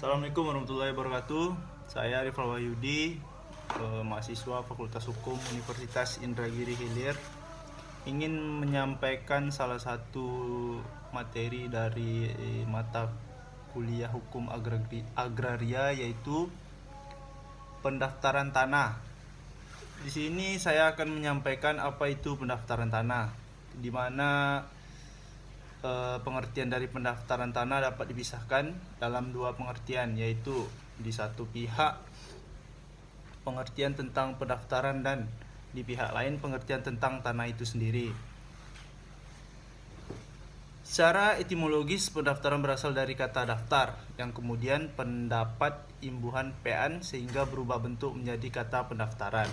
Assalamualaikum warahmatullahi wabarakatuh. Saya Rifal Wahyudi, mahasiswa Fakultas Hukum Universitas Indragiri Hilir, ingin menyampaikan salah satu materi dari mata kuliah hukum agraria, yaitu pendaftaran tanah. Di sini saya akan menyampaikan apa itu pendaftaran tanah, di mana pengertian dari pendaftaran tanah dapat dipisahkan dalam dua pengertian, yaitu di satu pihak pengertian tentang pendaftaran dan di pihak lain pengertian tentang tanah itu sendiri. Secara etimologis, pendaftaran berasal dari kata daftar yang kemudian pendapat imbuhan pean sehingga berubah bentuk menjadi kata pendaftaran.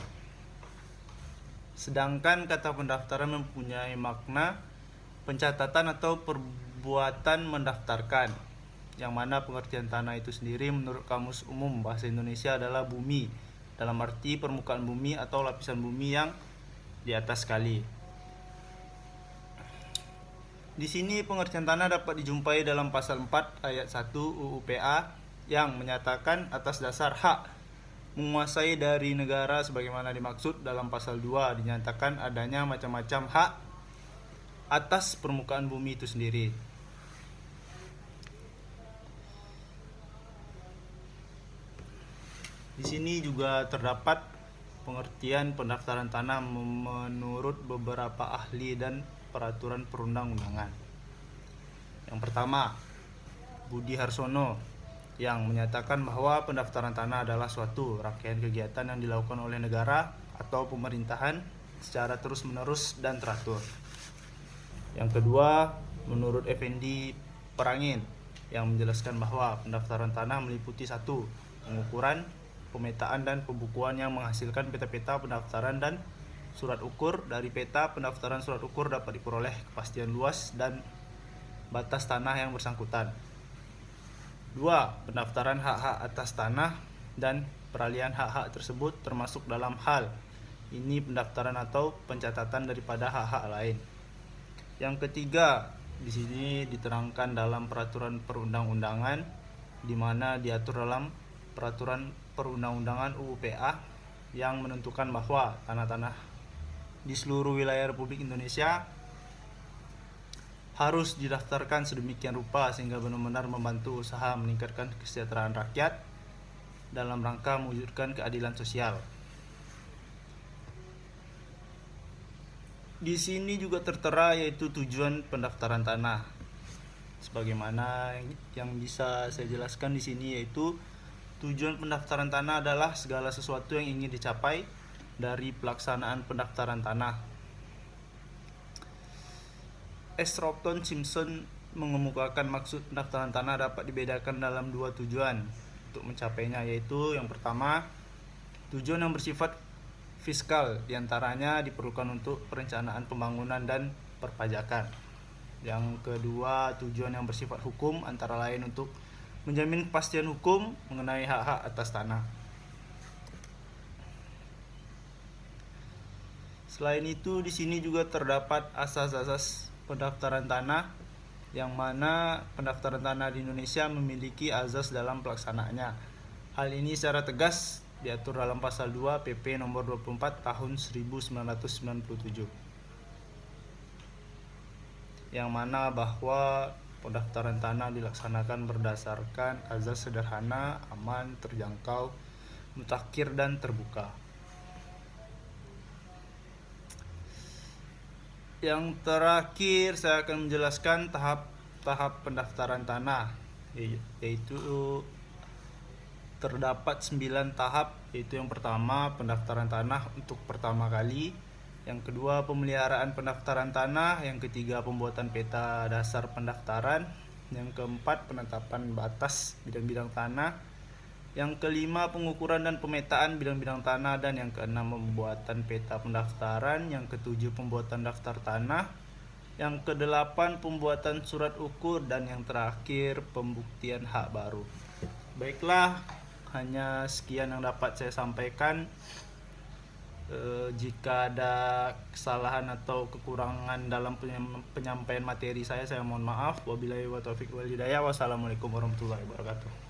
Sedangkan kata pendaftaran mempunyai makna pencatatan atau perbuatan mendaftarkan, yang mana pengertian tanah itu sendiri menurut Kamus Umum Bahasa Indonesia adalah bumi, dalam arti permukaan bumi atau lapisan bumi yang di atas sekali. Di sini pengertian tanah dapat dijumpai dalam pasal 4 ayat 1 UU PA yang menyatakan atas dasar hak menguasai dari negara sebagaimana dimaksud dalam pasal 2 dinyatakan adanya macam-macam hak atas permukaan bumi itu sendiri. Di sini juga terdapat pengertian pendaftaran tanah menurut beberapa ahli dan peraturan perundang-undangan. Yang pertama, Budi Harsono yang menyatakan bahwa pendaftaran tanah adalah suatu rangkaian kegiatan yang dilakukan oleh negara atau pemerintahan secara terus-menerus dan teratur. Yang kedua, menurut Effendi Perangin yang menjelaskan bahwa pendaftaran tanah meliputi satu, pengukuran, pemetaan dan pembukuan yang menghasilkan peta-peta pendaftaran dan surat ukur. Dari peta pendaftaran surat ukur dapat diperoleh kepastian luas dan batas tanah yang bersangkutan. Dua, pendaftaran hak-hak atas tanah dan peralihan hak-hak tersebut termasuk dalam hal ini pendaftaran atau pencatatan daripada hak-hak lain. Yang ketiga, di sini diterangkan dalam peraturan perundang-undangan, di mana diatur dalam peraturan perundang-undangan UU PA yang menentukan bahwa tanah-tanah di seluruh wilayah Republik Indonesia harus didaftarkan sedemikian rupa sehingga benar-benar membantu usaha meningkatkan kesejahteraan rakyat dalam rangka mewujudkan keadilan sosial. Di sini juga tertera yaitu tujuan pendaftaran tanah. Sebagaimana yang bisa saya jelaskan di sini, yaitu tujuan pendaftaran tanah adalah segala sesuatu yang ingin dicapai dari pelaksanaan pendaftaran tanah. S. Ropton Simpson mengemukakan maksud pendaftaran tanah dapat dibedakan dalam dua tujuan untuk mencapainya, yaitu yang pertama, tujuan yang bersifat fiskal, diantaranya diperlukan untuk perencanaan pembangunan dan perpajakan. Yang kedua, tujuan yang bersifat hukum, antara lain untuk menjamin kepastian hukum mengenai hak-hak atas tanah. Selain itu, di sini juga terdapat asas-asas pendaftaran tanah, yang mana pendaftaran tanah di Indonesia memiliki azas dalam pelaksanaannya. Hal ini secara tegas diatur dalam pasal 2 PP nomor 24 tahun 1997, yang mana bahwa pendaftaran tanah dilaksanakan berdasarkan azas sederhana, aman, terjangkau, mutakhir dan terbuka. Yang terakhir, saya akan menjelaskan tahap pendaftaran tanah, yaitu terdapat 9 tahap, yaitu yang pertama pendaftaran tanah untuk pertama kali, yang kedua pemeliharaan pendaftaran tanah, yang ketiga pembuatan peta dasar pendaftaran, yang keempat penetapan batas bidang-bidang tanah, yang kelima pengukuran dan pemetaan bidang-bidang tanah, dan yang keenam pembuatan peta pendaftaran, yang ketujuh pembuatan daftar tanah, yang kedelapan pembuatan surat ukur, dan yang terakhir pembuktian hak baru. Baiklah, hanya sekian yang dapat saya sampaikan. Jika ada kesalahan atau kekurangan dalam penyampaian materi saya mohon maaf. Wabillahi wa taufiq wal hidayah. Wassalamualaikum warahmatullahi wabarakatuh.